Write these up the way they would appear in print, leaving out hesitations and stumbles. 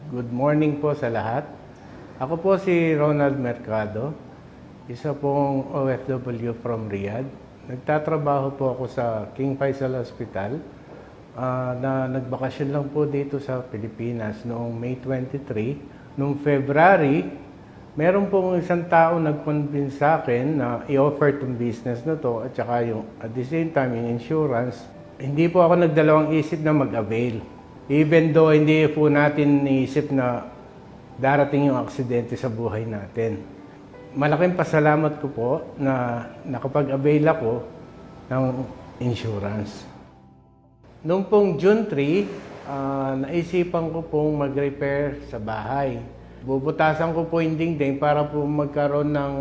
Good morning po sa lahat. Ako po si Ronald Mercado, isa pong OFW from Riyadh. Nagtatrabaho po ako sa King Faisal Hospital na nagbakasyon lang po dito sa Pilipinas noong May 23. Noong February, meron pong isang tao nag-convince sa akin na i-offer itong business na to at saka yung, at the same time yung insurance. Hindi po ako nagdalawang isip na mag-avail. Even though hindi po natin iisip na darating yung aksidente sa buhay natin. Malaking pasalamat ko po na nakapag-avail ako ng insurance. Noong pong June 3, naisipan ko pong mag-repair sa bahay. Bubutasan ko po yung dingding para po magkaroon ng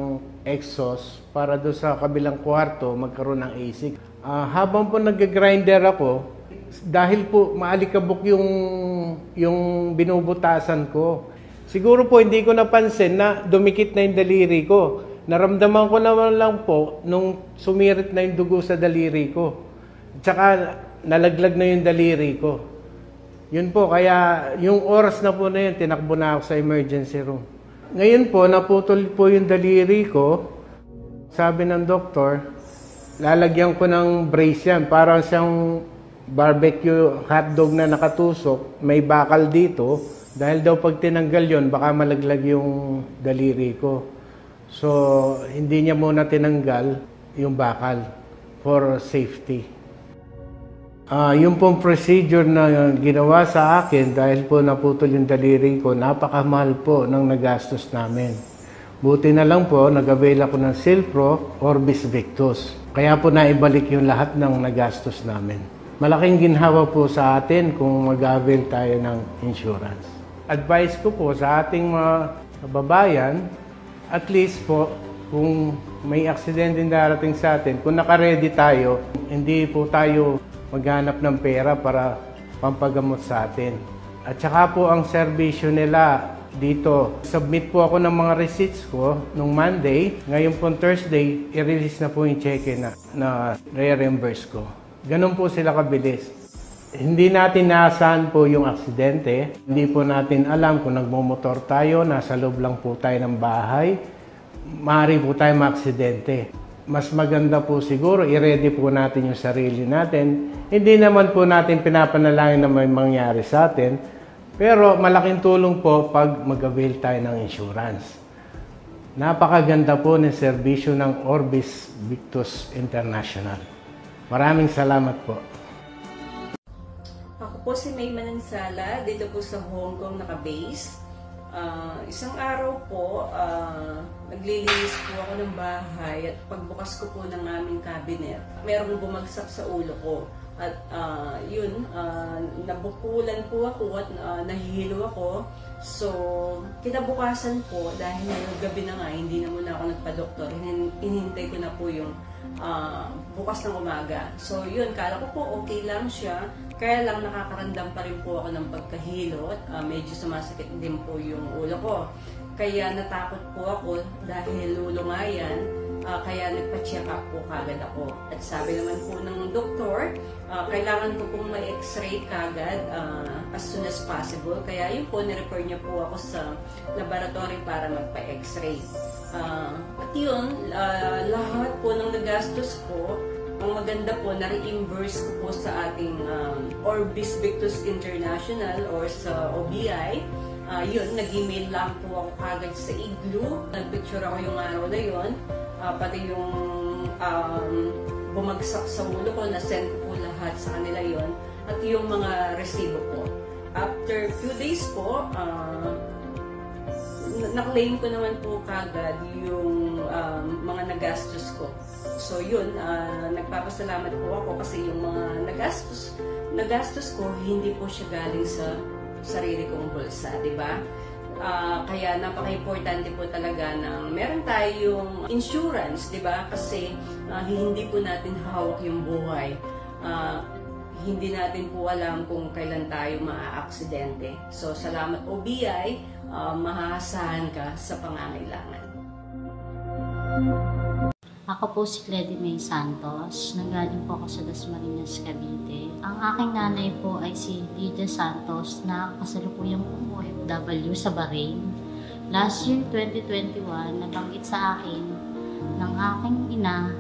exhaust para doon sa kabilang kwarto magkaroon ng AC. Habang po nag-grinder ako, dahil po maalikabok yung binubutasan ko. Siguro po hindi ko napansin na dumikit na yung daliri ko. Naramdaman ko naman lang po nung sumirit na yung dugo sa daliri ko. Tsaka nalaglag na yung daliri ko. Yun po, kaya yung oras na po na yun, tinakbo na ako sa emergency room. Ngayon po, naputol po yung daliri ko. Sabi ng doktor, lalagyan ko ng brace yan. Parang siyang barbecue hotdog na nakatusok, may bakal dito. Dahil daw pag tinanggal yon baka malaglag yung daliri ko. So, hindi niya muna tinanggal yung bakal for safety. Yung pong procedure na ginawa sa akin dahil po naputol yung daliri ko, napakamahal po ng nagastos namin. Buti na lang po, nag-avail ako ng Silpro Orbis Victus. Kaya po naibalik yung lahat ng nagastos namin. Malaking ginhawa po sa atin kung mag-avail tayo ng insurance. Advice ko po sa ating mga kababayan, at least po, kung may aksidente darating sa atin, kung naka-ready tayo, hindi po tayo maghanap ng pera para pampagamot sa atin. At saka po ang serbisyo nila dito. Submit po ako ng mga receipts ko nung Monday. Ngayon po Thursday, i-release na po yung cheque na re-reimburse ko. Ganun po sila kabilis. Hindi natin naasahan po yung aksidente. Hindi po natin alam kung nagmumotor tayo, nasa loob lang po tayo ng bahay. Maaari po tayo maaksidente. Mas maganda po siguro, i-ready po natin yung sarili natin. Hindi naman po natin pinapanalangin na may mangyari sa atin. Pero malaking tulong po pag mag-avail tayo ng insurance. Napakaganda po ng serbisyo ng Orbis Victus International. Maraming salamat po. Ako po si May Manansala, dito po sa Hong Kong naka-base. Isang araw po, naglilinis po ako ng bahay at pagbukas ko po ng aming cabinet, merong bumagsak sa ulo ko. At nabukulan po ako at nahihilo ako. So, kinabukasan po, dahil ngayong gabi na nga, hindi na muna ako nagpa-doktor. Inintay ko na po yung bukas ng umaga. So, yun, kala ko po okay lang siya. Kaya lang nakakaramdam pa rin po ako ng pagkahilo at medyo sumasakit din po yung ulo ko. Kaya natakot po ako dahil lulungayan. Kaya nagpa-check up po kagad ako. At sabi naman po ng doktor, kailangan ko pong may x-ray kagad as soon as possible. Kaya yun po, nirefer niya po ako sa laboratory para magpa-x-ray. At yun, lahat po ng nagastos ko, ang maganda po, na-reimburse ko po sa ating Orbis Victus International or sa OBI. Yun, nag-email lang po ako kagad sa Igloo. Nag-picture ako yung araw na yun. Pati yung bumagsak sa ulo ko, na-send ko po lahat sa kanila yon. At yung mga resibo po. After few days po, na-claim ko naman po kagad yung mga nagastos ko. So yun, nagpapasalamat po ako kasi yung mga nagastos ko, hindi po siya galing sa sarili kong bulsa, di ba? Kaya napaka-importante po talaga na meron tayong insurance, di ba? Kasi hindi po natin hawak yung buhay. Hindi natin po alam kung kailan tayo maaaksidente. So, salamat OBI, mahahasahan ka sa pangangailangan. Ako po si Cledy May Santos. Nanggaling po ako sa Dasmariñas, Cavite. Ang aking nanay po ay si Lydia Santos na kasalukuyang OFW sa Bahrain. Last year, 2021, nabanggit sa akin ng aking ina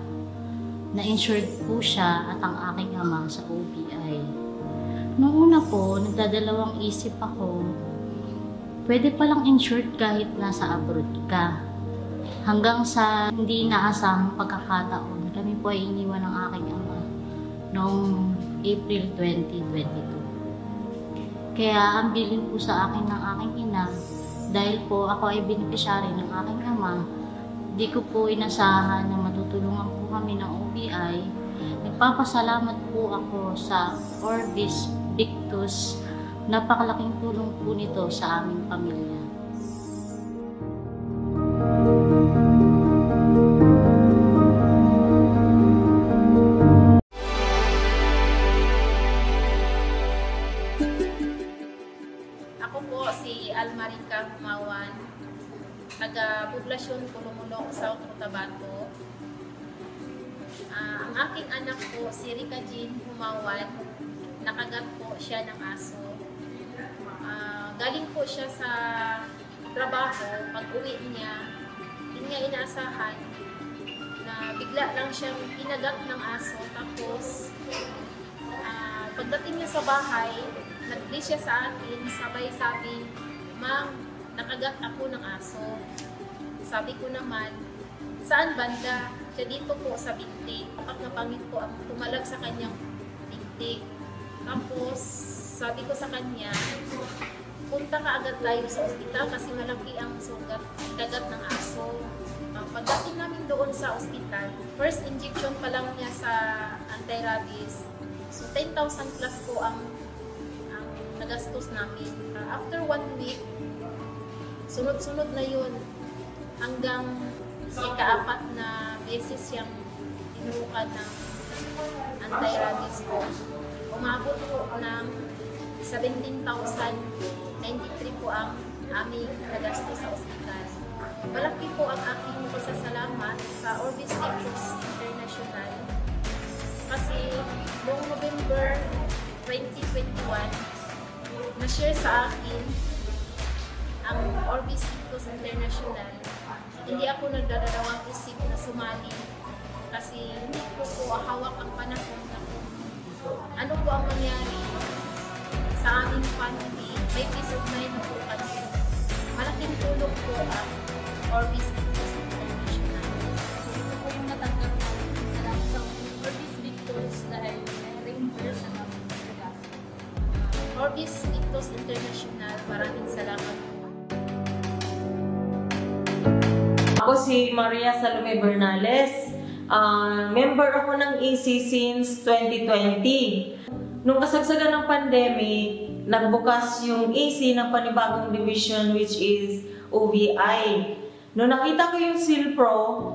na insured po siya at ang aking ama sa OBI. Noong una po, nagdadalawang isip ako, pwede palang insured kahit nasa abroad ka. Hanggang sa hindi naasahang pagkakataon, kami po ay iniwan ng aking ama noong April 2022. Kaya ang bilin po sa akin ng aking ina, dahil po ako ay beneficiary ng aking ama, di ko po inasahan na matutulungan po kami ng OBI. Nagpapasalamat po ako sa Orbis Victus. Napakalaking tulong po nito sa aming pamilya. Ako po si Almarica Humawan, taga-Poblasyon Pulumulok, South Cotabato. Ang aking anak po, si Rica Jean Humawan, nakagat po siya ng aso. Galing po siya sa trabaho, pag-uwi niya, hindi niya inaasahan na bigla lang siyang kinagat ng aso. Tapos, pagdating niya sa bahay, nag-play siya sa akin, sabay sabi, "Ma'am, nakagat ako ng aso." Sabi ko naman, "Saan banda?" Siya dito po sa binti. Kapag napangit po ang tumalag sa kanyang binti. Tapos, sabi ko sa kanya, "Punta ka agad tayo sa ospital kasi malaki ang sugat, kagat ng aso." Pagdating namin doon sa ospital, first injection pa lang niya sa anti-rabies. So, 10,000 plus po ang nagastos namin. After 1 week, sunod-sunod na yun. Hanggang ika-4 na beses siyang tinurukan ng anti-rabies po. Umabot po ng 17,093 po ang aming nagastos sa ospital. Malaki po ang aking pasasalamat sa Orbis Victus International kasi noong November 2021, na-share sa akin ang Orbis Victus International. Hindi ako nagdadalawang isip na sumali kasi hindi ko po hawak ang panahon na ano po ang mangyari sa aming family. May peace of mind po kasi malaking tulong po ang Orbis Victus International. Ito po yung natanggap namin. Salamat sa Orbis Victus dahil reimburse ang aming pagkakas. Orbis Victus International, maraming salamat po. Ako si Maria Salome Bernales. Member ako ng EC since 2020. Nung kasagsagan ng pandemic, nagbukas yung EC ng panibagong division which is OVI. Nung nakita ko yung Silpro,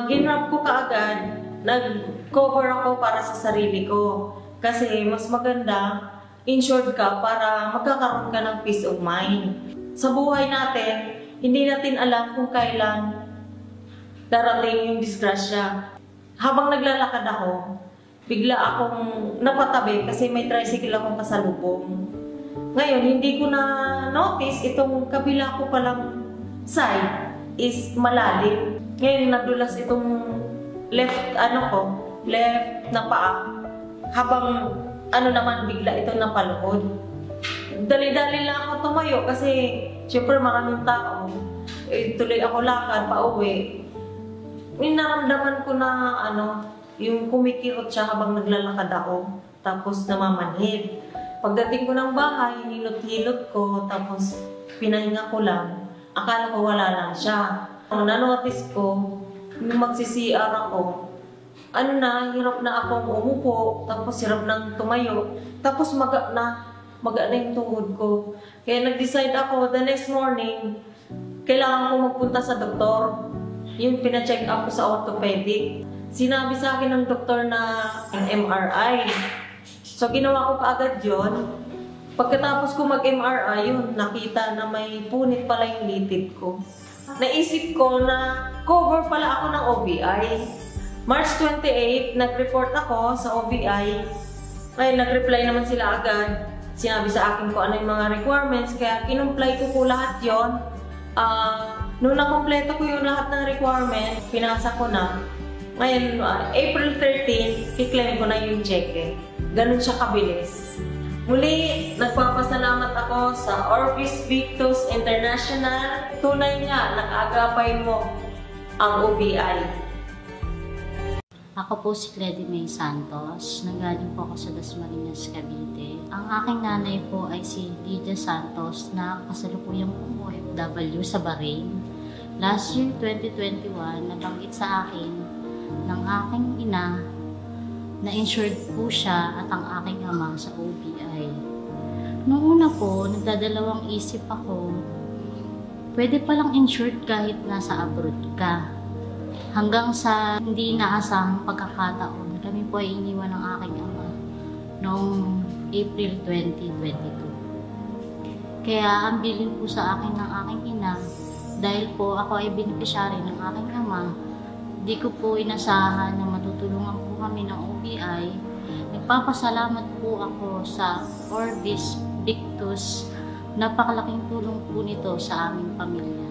ginrap ko kaagad, nag-cover ako para sa sarili ko. Kasi mas maganda, insured ka para magkakaroon ka ng peace of mind. Sa buhay natin, hindi natin alam kung kailan darating yung disgrasya. Habang naglalakad ako, bigla akong napatabi kasi may tricycle akong kasalubong. Ngayon, hindi ko na notice itong kabila ko palang side is malalim. Ngayon, nadulas itong left na paa. Habang naman bigla itong napaluhod. Dali-dali lang ako tumayo kasi syempre maraming tao. Tuloy ako lakad pa uwi. Naramdaman ko na yung kumikirot siya habang naglalakad ako. Tapos namamanhid. Pagdating ko ng bahay, hilot-hilot ko. Tapos pinahinga ko lang. Akala ko wala lang siya. Na-notice ko, nung magsi-CR ako, hirap na akong umupo. Tapos hirap nang tumayo. Tapos maga na yung tuhod ko. Kaya nag-decide ako, the next morning, kailangan ko magpunta sa doktor. Yung pina-check up ko sa orthopedic. Sinabi sa akin ng doktor na MRI. So, ginawa ko kaagad yun. Pagkatapos ko mag-MRI, nakita na may punit pala yung litid ko. naisip ko na cover pala ako ng OBI. March 28, nag-report ako sa OBI. Ay, nag-reply naman sila agad. Sinabi sa akin kung ano yung mga requirements, kaya kinumply ko po lahat yon. Nung nakompleto ko yung lahat ng requirement, pinasa ko na. Ngayon, April 13, i-claim ko na yung cheque. Ganun siya kabilis. Muli, nagpapasalamat ako sa Orbis Victus International. Tunay nga, nag-agapay mo ang OBI. Ako po si Cledy May Santos. Nanggaling po ako sa Dasmariñas, Cavite. Ang aking nanay po ay si Lydia Santos na kasalukuyang OFW sa Bahrain. Last year, 2021, nabanggit sa akin ng aking ina na insured po siya at ang aking ama sa OBI. Noong una po, nagdadalawang isip ako, pwede palang insured kahit nasa abroad ka. Hanggang sa hindi inaasahang pagkakataon, kami po ay iniwan ng aking ama noong April 2022. Kaya ang bilin po sa akin ng aking ina, dahil po ako ay beneficiary ng aking ama, di ko po inasahan na matutulungan po kami ng OBI. Nagpapasalamat po ako sa Orbis Victus. Napakalaking tulong po nito sa aming pamilya.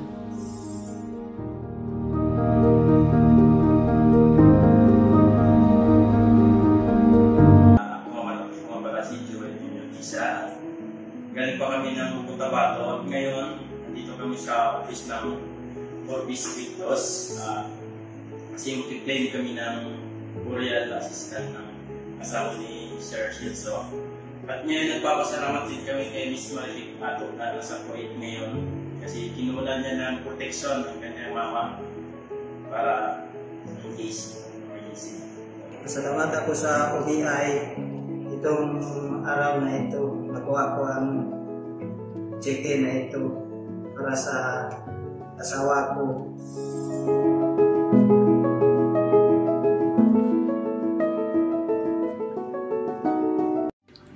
Galing pa kami ng Cotabato at ngayon nandito kami sa office ng Orbis Victus kasi mag-claim kami ng burial assistant ng asawa ni Sir Shilso. At ngayon nagpapasalamat din kami kay Miss Marivic Ato na nasa Kuwait ngayon kasi kinuha niya ng protection ng kanyang mama para in case emergency. Salamat ako sa OBI. Itong araw na ito, nakuha ko ang cheque na ito para sa asawa ko.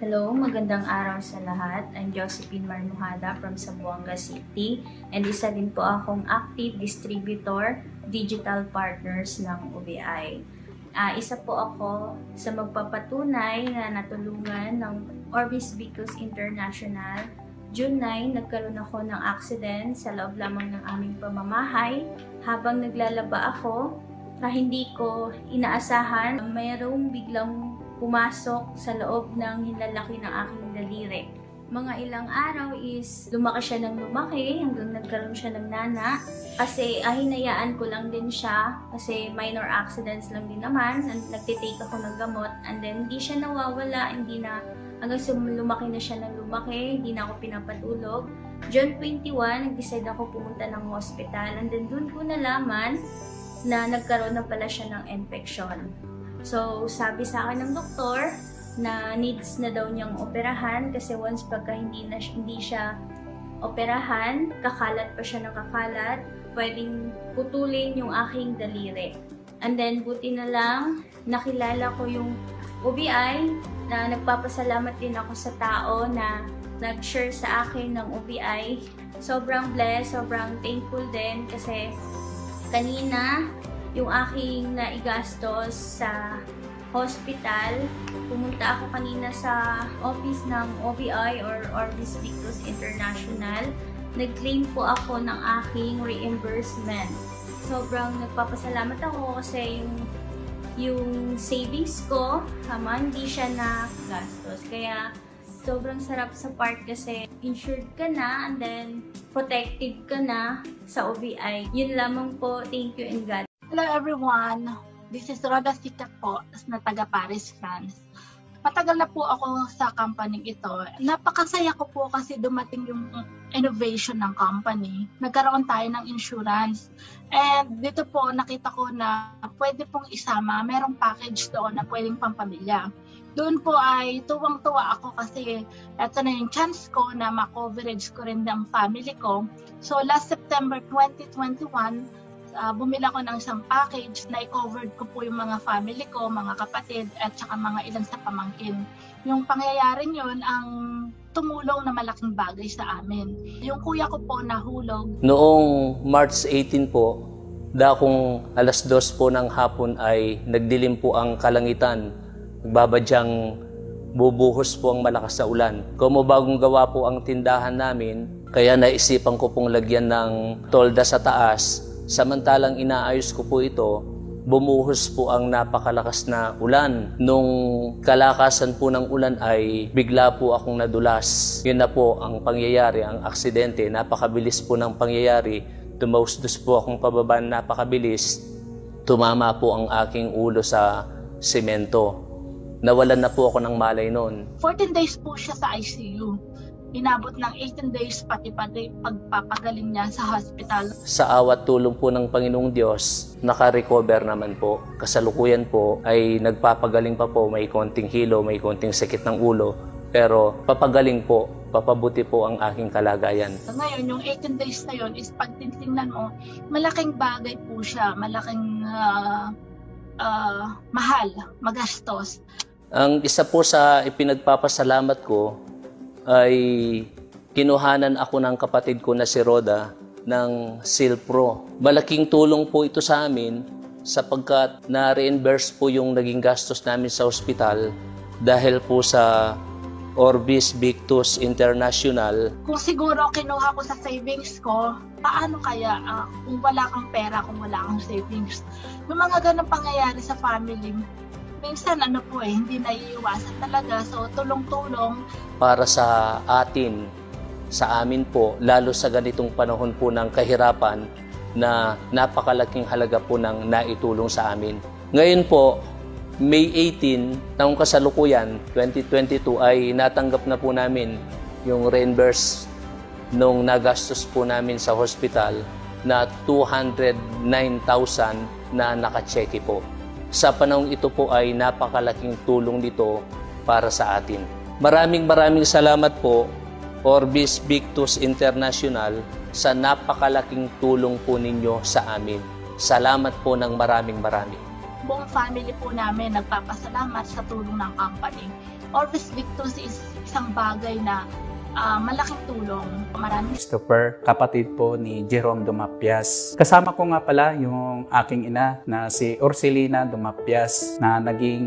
Hello, magandang araw sa lahat. I'm Josephine Marmuhada from Zamboanga City and isa din po akong active distributor, digital partners ng OBI. Isa po ako sa magpapatunay na natulungan ng Orbis Victus International. June 9, nagkaroon ako ng accident sa loob lamang ng aming pamamahay. Habang naglalaba ako, hindi ko inaasahan, mayroong biglang pumasok sa loob ng hinlalaki ng aking daliri. Mga ilang araw is lumaki siya ng lumaki hanggang nagkaroon siya ng nana. Kasi hinayaan ko lang din siya kasi minor accidents lang din naman. Nagtitake ako ng gamot and then hindi siya nawawala, hanggang lumaki na siya ng lumaki, hindi na ako pinapatulog. June 21, nag-decide ako pumunta ng hospital and then doon ko nalaman na nagkaroon na pala siya ng infection. So sabi sa akin ng doktor, na needs na daw niyang operahan kasi once pagka hindi siya operahan, kakalat pa siya ng kakalat, pwedeng putulin yung aking daliri. And then buti na lang, nakilala ko yung OBI na nagpapasalamat din ako sa tao na nag-share sa akin ng OBI. Sobrang blessed, sobrang thankful din kasi kanina yung aking naigastos sa hospital. Pumunta ako kanina sa office ng OBI or Orbis Victus International. Nag-claim po ako ng aking reimbursement. Sobrang nagpapasalamat ako kasi yung savings ko, hindi siya na gastos. Kaya sobrang sarap sa part kasi insured ka na and then protected ka na sa OBI. Yun lamang po. Thank you and God. Hello everyone. This is Roda Sikat po, na taga Paris, France. Matagal na po ako sa company ito. Napakasaya ko po kasi dumating yung innovation ng company. Nagkaroon tayo ng insurance. And dito po nakita ko na pwede pong isama, merong package doon na pwedeng pampamilya. Doon po ay tuwang-tuwa ako kasi ito na yung chance ko na ma-coverage ko rin ng family ko. So last September 2021, bumili ako ng isang package na i-covered ko po yung mga family ko, mga kapatid, at saka mga ilan sa pamangkin. Yung pangyayaring yun, ang tumulong na malaking bagay sa amin. Yung kuya ko po nahulog. Noong March 18 po, dakong 2:00 po ng hapon ay nagdilim po ang kalangitan. Nagbabadyang bubuhos po ang malakas na ulan. Bagong gawa po ang tindahan namin, kaya naisipan ko pong lagyan ng tolda sa taas. Samantalang inaayos ko po ito, bumuhos po ang napakalakas na ulan. Nung kalakasan po ng ulan ay bigla po akong nadulas. Yun na po ang pangyayari, ang aksidente. Napakabilis po ng pangyayari. Tumausdos po akong pababa, napakabilis. Tumama po ang aking ulo sa semento. Nawalan na po ako ng malay noon. 14 days po siya sa ICU. Inabot ng 18 days pati pagpapagaling niya sa hospital. Sa awat tulong po ng Panginoong Diyos, naka-recover naman po. Kasalukuyan po ay nagpapagaling pa po. May konting hilo, may konting sakit ng ulo. Pero papagaling po, papabuti po ang aking kalagayan. Ngayon, yung 18 days na yun is pag titingnan mo, malaking bagay po siya, malaking mahal, magastos. Ang isa po sa ipinagpapasalamat ko ay kinuhanan ako ng kapatid ko na si Roda ng Silpro. Malaking tulong po ito sa amin sapagkat na-reimburse po yung naging gastos namin sa ospital dahil po sa Orbis Victus International. Kung siguro kinuha ko sa savings ko, paano kaya kung wala kang pera, kung wala kang savings? Yung mga ganong pangyayari sa family, minsan hindi naiiwasan talaga. So tulong-tulong. Para sa atin, sa amin po, lalo sa ganitong panahon po ng kahirapan na napakalaking halaga po ng naitulong sa amin. Ngayon po, May 18, taong kasalukuyan, 2022 ay natanggap na po namin yung reimburse nung nagastos po namin sa hospital na 209,000 na nakacheque po. Sa panahong ito po ay napakalaking tulong dito para sa atin. Maraming salamat po, Orbis Victus International, sa napakalaking tulong po ninyo sa amin. Salamat po ng maraming. Buong family po namin nagpapasalamat sa tulong ng company. Orbis Victus is isang bagay na malaking tulong. Maraming Christopher, kapatid po ni Jerome Dumapias. Kasama ko nga pala yung aking ina na si Ursilina Dumapias na naging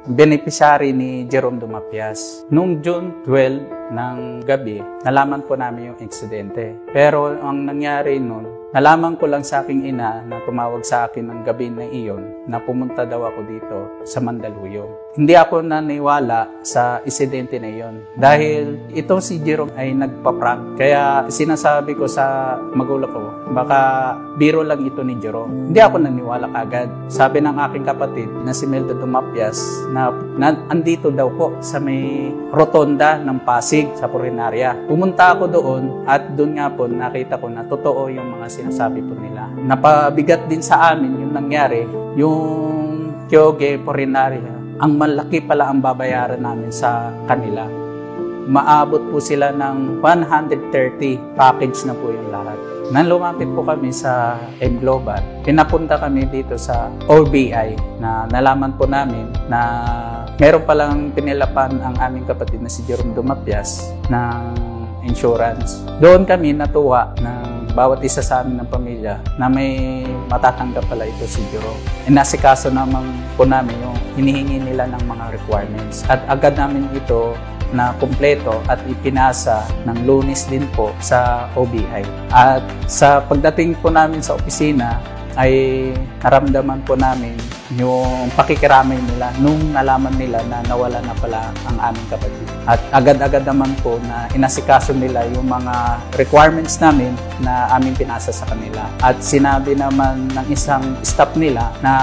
beneficiary ni Jerome Dumapias. Noong June 12 ng gabi, nalaman po namin yung aksidente. Pero ang nangyari noon, nalaman ko lang sa aking ina na tumawag sa akin ng gabi na iyon na pumunta daw ako dito sa Mandaluyong. Hindi ako naniwala sa insidente na iyon dahil ito si Jerome ay nagpa-prank. Kaya sinasabi ko sa magulang ko, baka biro lang ito ni Jerome. Hindi ako naniwala kagad. Sabi ng aking kapatid na si Melda Dumapias na andito daw po sa may rotonda ng Pasig sa Purinarya. Pumunta ako doon at doon nga po nakita ko na totoo yung mga sinasabi po nila. Napabigat din sa amin yung nangyari, yung Kyoge Purinarya. Ang malaki pala ang babayaran namin sa kanila. Maabot po sila ng 130 package na po yung lahat. Nang lumapit po kami sa M-Global, pinapunta kami dito sa OBI na nalaman po namin na meron palang pinilapan ang aming kapatid na si Jerome Dumapias ng insurance. Doon kami natuwa ng bawat isa sa amin ng pamilya na may matatanggap pala ito si Jerome. Inasikaso naman po namin yung hinihingi nila ng mga requirements. At agad namin ito na kumpleto at ipinasa ng Lunes din po sa OBI. At sa pagdating po namin sa opisina ay naramdaman po namin yung pakikiramay nila nung nalaman nila na nawala na pala ang aming kapatid. At agad-agad naman po na inasikaso nila yung mga requirements namin na aming pinasa sa kanila. At sinabi naman ng isang staff nila na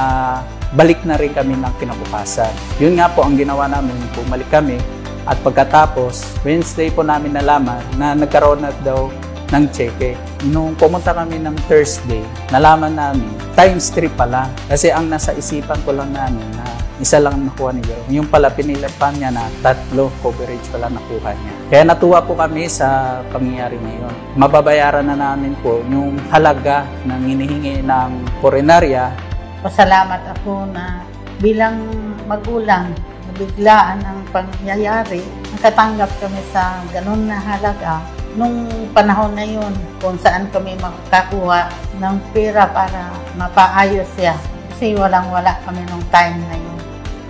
balik na rin kami ng kinabukasan. Yun nga po ang ginawa namin, bumalik kami. At pagkatapos, Wednesday po namin nalaman na nagkaroon na daw ng cheque. Nung pumunta kami ng Thursday, nalaman namin, times 3 pala. Kasi ang nasa isipan ko lang namin na isa lang nakuha ni Jerome. Yung pala pinilapan niya na 3 coverage pala nakuha niya. Kaya natuwa po kami sa pangyayari ngayon. Mababayaran na namin po yung halaga ng hinihingi ng Purinarya. Pasalamat ako na bilang magulang, biglaan ang pangyayari, nakatanggap kami sa ganun na halaga. Nung panahon na yun, kung saan kami makakakuha ng pera para mapaayos siya. Kasi walang-wala kami nung time na yun.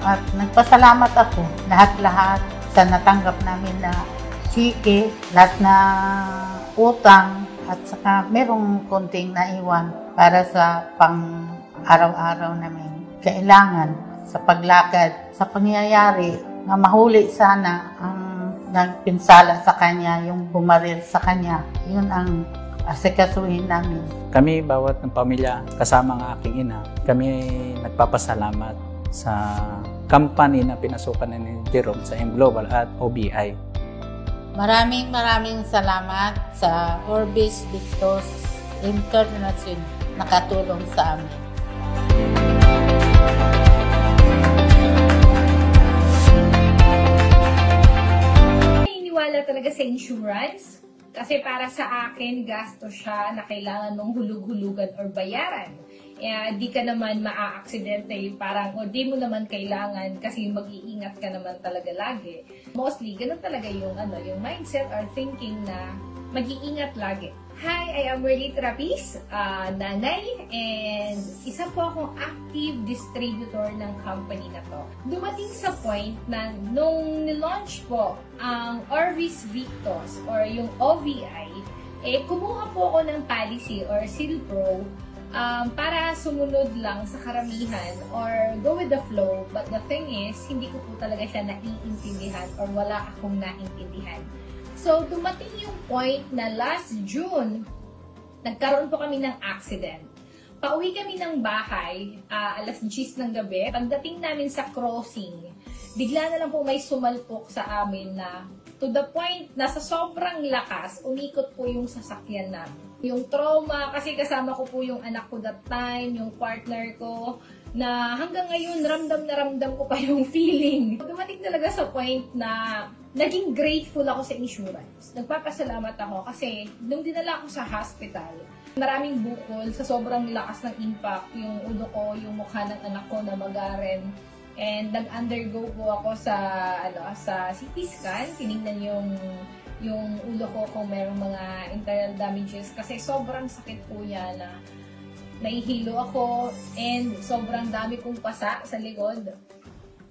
At nagpasalamat ako, lahat-lahat sa natanggap namin na chike, lahat na utang, at saka merong konting naiwan para sa pang-araw-araw namin. Kailangan sa paglakad, sa pangyayari na mahuli sana ang nagpinsala sa kanya, yung bumaril sa kanya. Yun ang asikasuhin namin. Kami, bawat ng pamilya, kasama ang aking ina, kami nagpapasalamat sa company na pinasukan ni Jerome sa M Global at OBI. Maraming salamat sa Orbis Victos International nakatulong sa amin. Wala talaga sa insurance kasi para sa akin gasto siya na kailangan mong hulug-hulugan or bayaran. Di ka naman maa-aksidente, parang o di mo naman kailangan kasi mag-iingat ka naman talaga lagi. Mostly, ganun talaga yung mindset or thinking na mag-iingat lagi. Hi, I am Merly Trapis, nanay, and isa po akong active distributor ng company na to. Dumating sa point na nung nilaunch po ang Orbis Victos or yung OVI, kumuha po ako ng policy or Silpro para sumunod lang sa karamihan or go with the flow. But the thing is, hindi ko po talaga siya naiintindihan or wala akong naintindihan. So, dumating yung point na last June, nagkaroon po kami ng accident. Pauwi kami ng bahay, alas 10 ng gabi. Pagdating namin sa crossing, bigla na lang po may sumalpok sa amin na to the point na sa sobrang lakas, umikot po yung sasakyan namin. Yung trauma, kasi kasama ko po yung anak ko that time, yung partner ko, na hanggang ngayon ramdam na ramdam ko pa yung feeling. Dumating talaga sa point na naging grateful ako sa insurance. Nagpapasalamat ako kasi nung dinala ako sa hospital, maraming bukol sa sobrang lakas ng impact, yung ulo ko, yung mukha ng anak ko na magaren. And nag-undergo po ako sa CT scan, tinignan yung ulo ko kung mayroong mga internal damages kasi sobrang sakit po yan na nahihilo ako and sobrang dami kong pasa sa likod.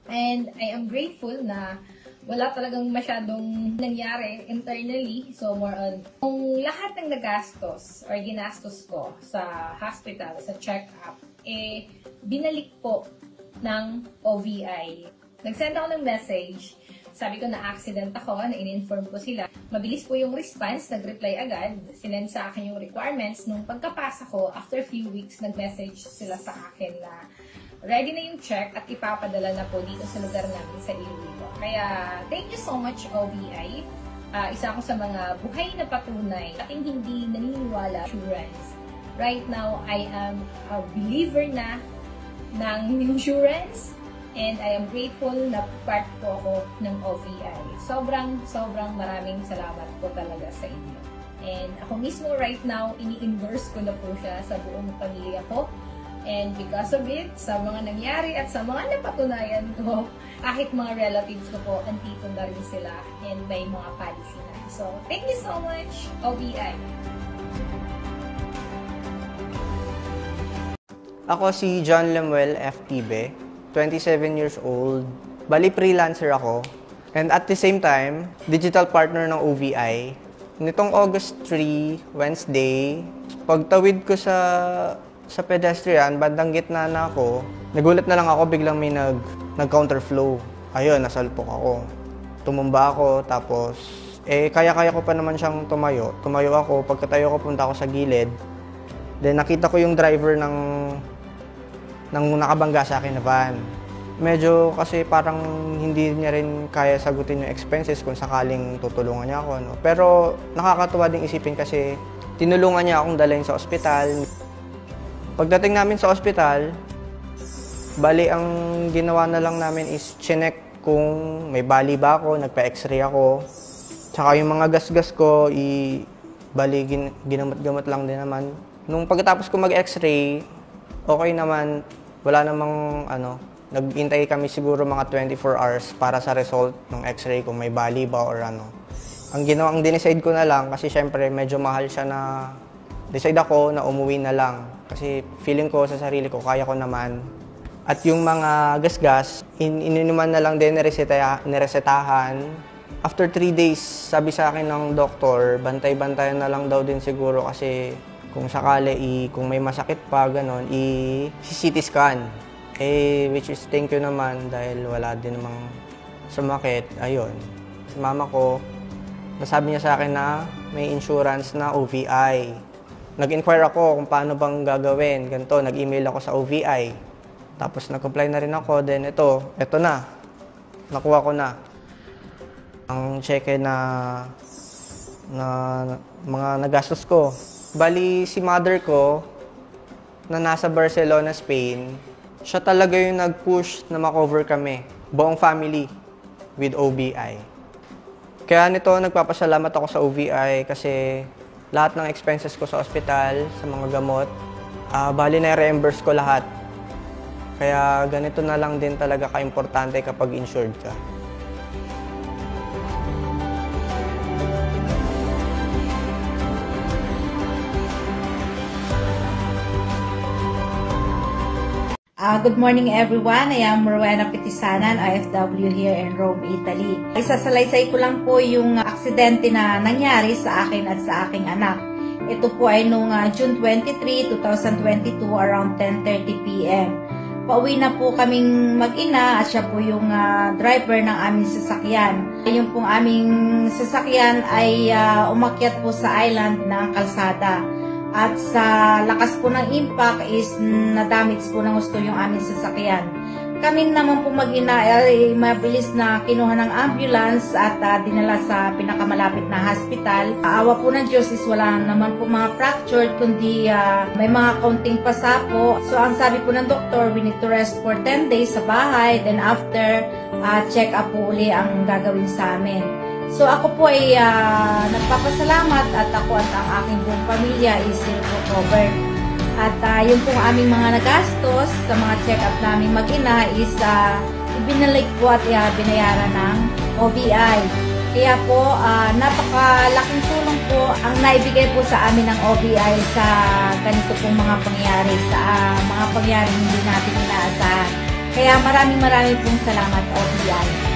And I am grateful na wala talagang masyadong nangyari internally. So more on, kung lahat ng nagastos or ginastos ko sa hospital, sa check-up, binalik po ng OVI. Nag-send ako ng message. Sabi ko na accident ako, na in-inform ko sila. Mabilis po yung response, nag-reply agad. Sinend sa akin yung requirements. Nung pagkapasa ko, after few weeks, nag-message sila sa akin na ready na yung check at ipapadala na po dito sa lugar namin sa Iloilo. Kaya, thank you so much, OVI. Isa ako sa mga buhay na patunay at hindi naniniwala insurance. Right now, I am a believer na ng insurance. And I am grateful na part po ako ng OVI. Sobrang maraming salamat po talaga sa inyo. And ako mismo right now, ini-endorse ko na po siya sa buong pamilya ko. And because of it, sa mga nangyari at sa mga napatunayan ko, kahit mga relatives ko po, andito na rin sila and may mga policy na. So, thank you so much, OVI. Ako si John Lemuel F. Tibe, 27 years old. Bali, freelancer ako. And at the same time, digital partner ng OVI. Nitong August 3, Wednesday, pagtawid ko sa pedestrian, bandang gitna na ako, nagulat na lang ako, biglang may nag-counterflow. Ayun, nasalpok ako. Tumumba ako, tapos, kaya-kaya ko pa naman siyang tumayo. Tumayo ako, pagkatayo ko, punta ako sa gilid. Then, nakita ko yung driver ng nakabangga sa akin na van. Medyo kasi parang hindi niya rin kaya sagutin yung expenses kung sakaling tutulungan niya ako. No? Pero nakakatuwa ding isipin kasi tinulungan niya akong dalhin sa ospital. Pagdating namin sa ospital, bali ang ginawa na lang namin is chinek kung may bali ba ako, nagpa-x-ray ako. Tsaka yung mga gas-gas ko, bali ginamot-gamot lang din naman. Nung pagkatapos ko mag-x-ray, okay naman, wala namang Naghintay kami siguro mga 24 hours para sa result ng x-ray kung may bali ba or ano. Ang dinicide ko na lang kasi syempre medyo mahal siya na decide ako na umuwi na lang. Kasi feeling ko sa sarili ko, kaya ko naman. At yung mga gasgas, ininuman na lang din, niresetahan. After 3 days, sabi sa akin ng doktor, bantay-bantayan na lang daw din siguro kasi kung sakali, kung may masakit pa, ganon, i-CT scan. Which is thank you naman dahil wala din namang sumakit. Ayun. Mama ko, nasabi niya sa akin na may insurance na OVI. Nag-inquire ako kung paano bang gagawin. Ganito, nag-email ako sa OVI. Tapos nag-apply na rin ako. Then ito na. Nakuha ko na. Ang cheque na mga nagastos ko. Bali, si mother ko, na nasa Barcelona, Spain, siya talaga yung nag-push na makover kami. Buong family with OBI. Kaya nito, nagpapasalamat ako sa OVI kasi lahat ng expenses ko sa ospital, sa mga gamot, bali na i-reimburse ko lahat. Kaya ganito na lang din talaga ka-importante kapag insured ka. Good morning everyone. I am Rowena Petisanan, OFW here in Rome, Italy. Isasalaysay ko lang po yung aksidente na nangyari sa akin at sa aking anak. Ito po ay noong June 23, 2022 around 10:30 p.m. Pauwi na po kaming mag-ina at siya po yung driver ng aming sasakyan. Yung pong aming sasakyan ay umakyat po sa island ng kalsada. At sa lakas po ng impact is na-damage po ng gusto yung aming sasakyan. Kami naman po mag-ina ay mabilis na kinuha ng ambulance at dinala sa pinakamalapit na hospital. Awa po ng Diyos is wala naman po mga fractured kundi may mga kaunting pasa po. So ang sabi po ng doktor, we need to rest for 10 days sa bahay. Then after, check up po uli ang gagawin sa amin. So ako po ay nagpapasalamat at ako at ang aking buong pamilya is recovered. At yung pong aming mga nagastos sa mga check-up namin mag-ina is ibinalik po at binayaran ng OBI. Kaya po napakalaking tulong po ang naibigay po sa amin ng OBI sa ganito pong mga pangyayari, sa mga pangyayari hindi natin inaasahan. Kaya maraming pong salamat OBI.